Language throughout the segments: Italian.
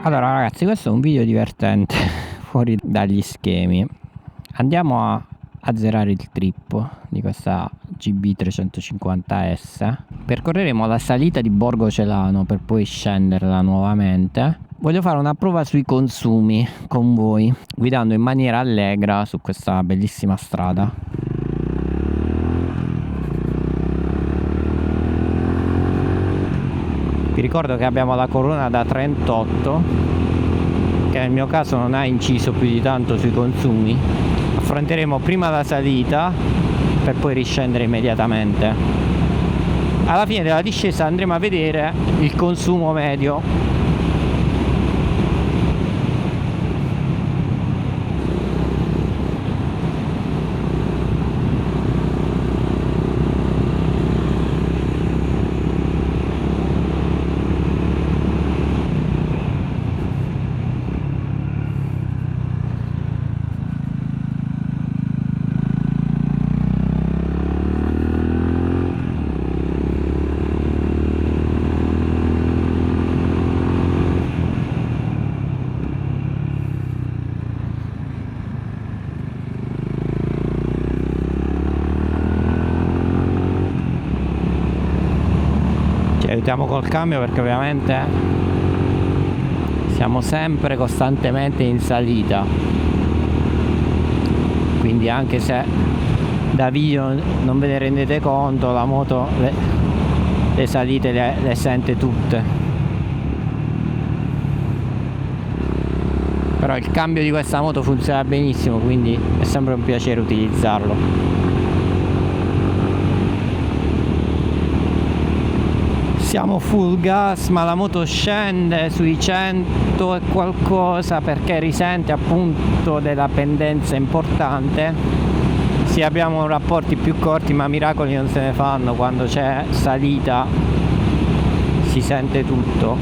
Allora ragazzi, questo è un video divertente fuori dagli schemi. Andiamo a azzerare il trippo di questa GB 350S. Percorreremo la salita di Borgo Celano per poi scenderla nuovamente. Voglio fare una prova sui consumi con voi, guidando in maniera allegra su questa bellissima strada. Vi ricordo che abbiamo la corona da 38, che nel mio caso non ha inciso più di tanto sui consumi. Affronteremo prima la salita per poi riscendere immediatamente. Alla fine della discesa andremo a vedere il consumo medio. Aiutiamo col cambio perché ovviamente siamo sempre costantemente in salita, quindi anche se da video non ve ne rendete conto, la moto le salite le sente tutte. Però il cambio di questa moto funziona benissimo, quindi è sempre un piacere utilizzarlo. Siamo full gas, ma la moto scende sui 100 e qualcosa perché risente appunto della pendenza importante. Sì, abbiamo rapporti più corti, ma miracoli non se ne fanno. Quando c'è salita si sente tutto.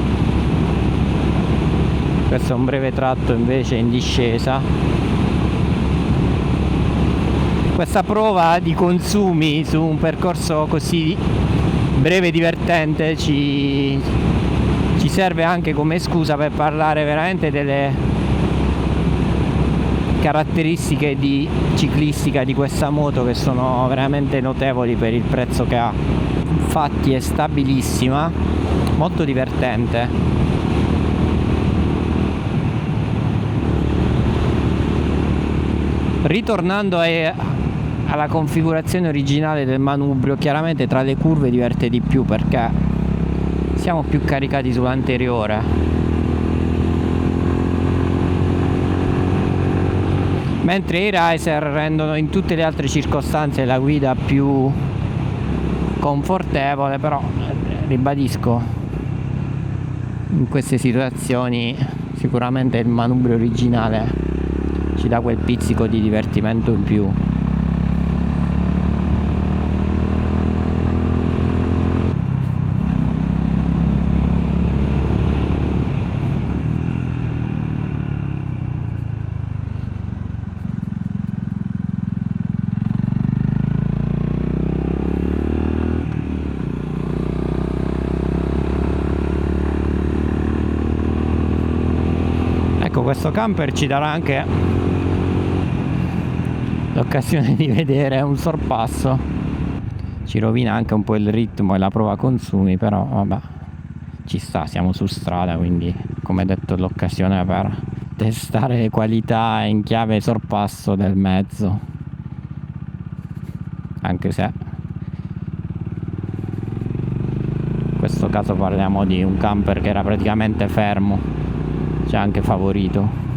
Questo è un breve tratto invece in discesa. Questa prova di consumi su un percorso così breve e divertente ci serve anche come scusa per parlare veramente delle caratteristiche di ciclistica di questa moto, che sono veramente notevoli per il prezzo che ha. Infatti è stabilissima, molto divertente. Ritornando alla configurazione originale del manubrio, chiaramente tra le curve diverte di più perché siamo più caricati sull'anteriore, mentre i riser rendono in tutte le altre circostanze la guida più confortevole. Però ribadisco, in queste situazioni sicuramente il manubrio originale ci dà quel pizzico di divertimento in più. Ecco, questo camper ci darà anche l'occasione di vedere un sorpasso. Ci rovina anche un po' il ritmo e la prova consumi, però vabbè, ci sta, siamo su strada, quindi come detto l'occasione per testare le qualità in chiave sorpasso del mezzo, anche se in questo caso parliamo di un camper che era praticamente fermo, c'è anche favorito.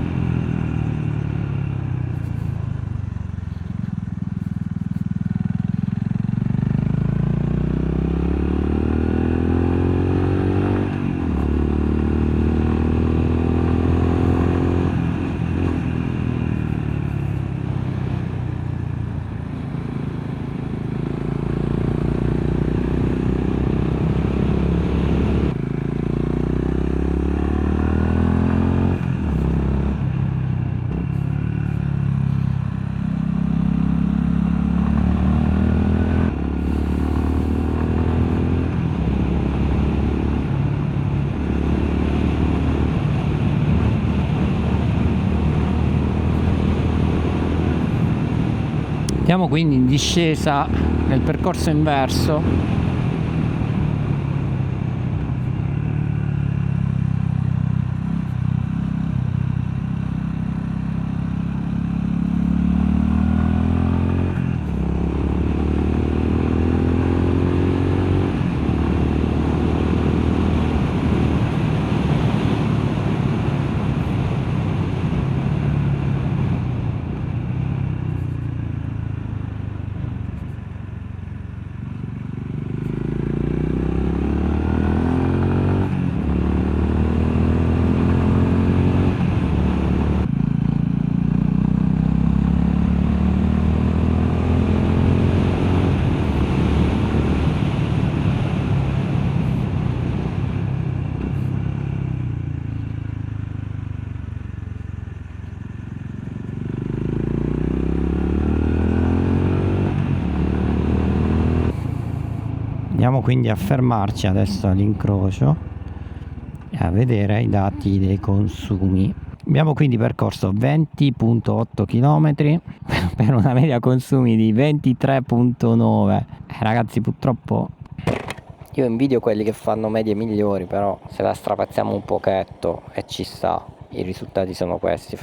Andiamo quindi in discesa nel percorso inverso. Andiamo quindi a fermarci adesso all'incrocio e a vedere i dati dei consumi. Abbiamo quindi percorso 20.8 km per una media consumi di 23.9. Ragazzi, purtroppo io invidio quelli che fanno medie migliori, però se la strapazziamo un pochetto e ci sta, i risultati sono questi.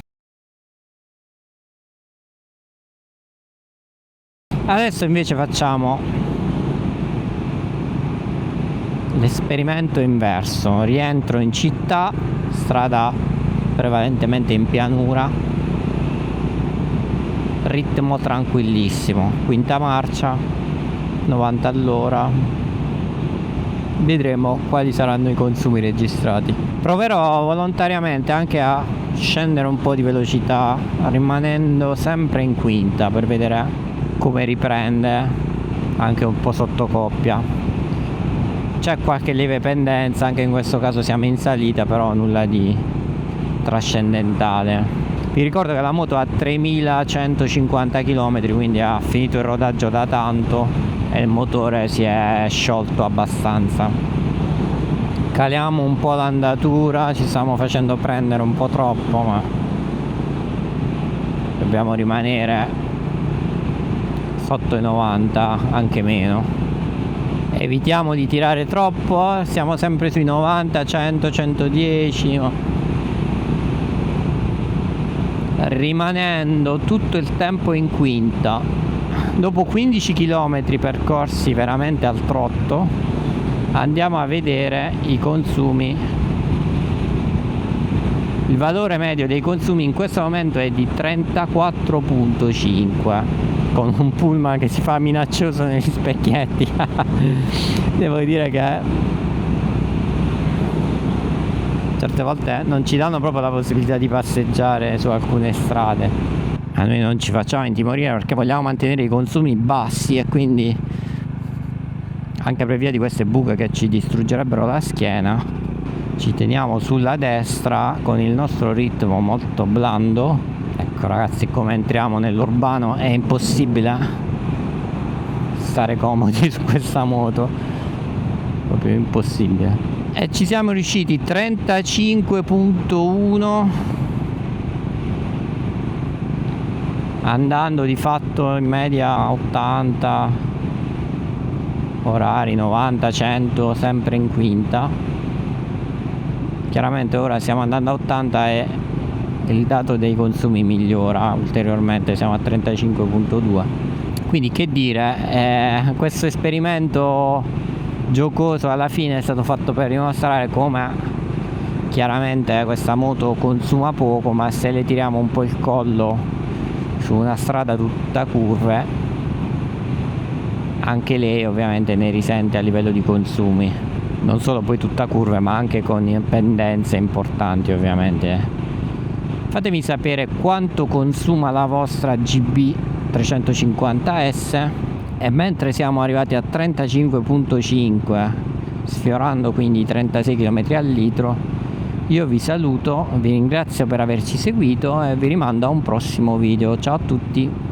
Adesso invece facciamo l'esperimento inverso, rientro in città, strada prevalentemente in pianura, ritmo tranquillissimo, quinta marcia, 90 all'ora, vedremo quali saranno i consumi registrati. Proverò volontariamente anche a scendere un po' di velocità, rimanendo sempre in quinta per vedere come riprende, anche un po' sotto coppia. C'è qualche lieve pendenza, anche in questo caso siamo in salita, però nulla di trascendentale. Vi ricordo che la moto ha 3150 km, quindi ha finito il rodaggio da tanto e il motore si è sciolto abbastanza. Caliamo un po' l'andatura, ci stiamo facendo prendere un po' troppo, ma dobbiamo rimanere sotto i 90, anche meno. Evitiamo di tirare troppo, siamo sempre sui 90, 100, 110, rimanendo tutto il tempo in quinta. Dopo 15 km percorsi veramente al trotto, andiamo a vedere i consumi. Il valore medio dei consumi in questo momento è di 34.5, con un pullman che si fa minaccioso negli specchietti. Devo dire che certe volte non ci danno proprio la possibilità di passeggiare su alcune strade. A noi non ci facciamo intimorire perché vogliamo mantenere i consumi bassi, e quindi anche per via di queste buche che ci distruggerebbero la schiena ci teniamo sulla destra con il nostro ritmo molto blando. Ecco ragazzi, come entriamo nell'urbano è impossibile stare comodi su questa moto, proprio impossibile. E ci siamo riusciti, 35.1, andando di fatto in media 80, orari 90, 100, sempre in quinta. Chiaramente ora stiamo andando a 80 e il dato dei consumi migliora ulteriormente, siamo a 35.2. Quindi che dire, questo esperimento giocoso alla fine è stato fatto per dimostrare come chiaramente questa moto consuma poco, ma se le tiriamo un po' il collo su una strada tutta curve, anche lei ovviamente ne risente a livello di consumi. Non solo poi tutta curve, ma anche con pendenze importanti ovviamente. Fatemi sapere quanto consuma la vostra GB 350S, e mentre siamo arrivati a 35.5, sfiorando quindi i 36 km al litro, io vi saluto, vi ringrazio per averci seguito e vi rimando a un prossimo video. Ciao a tutti!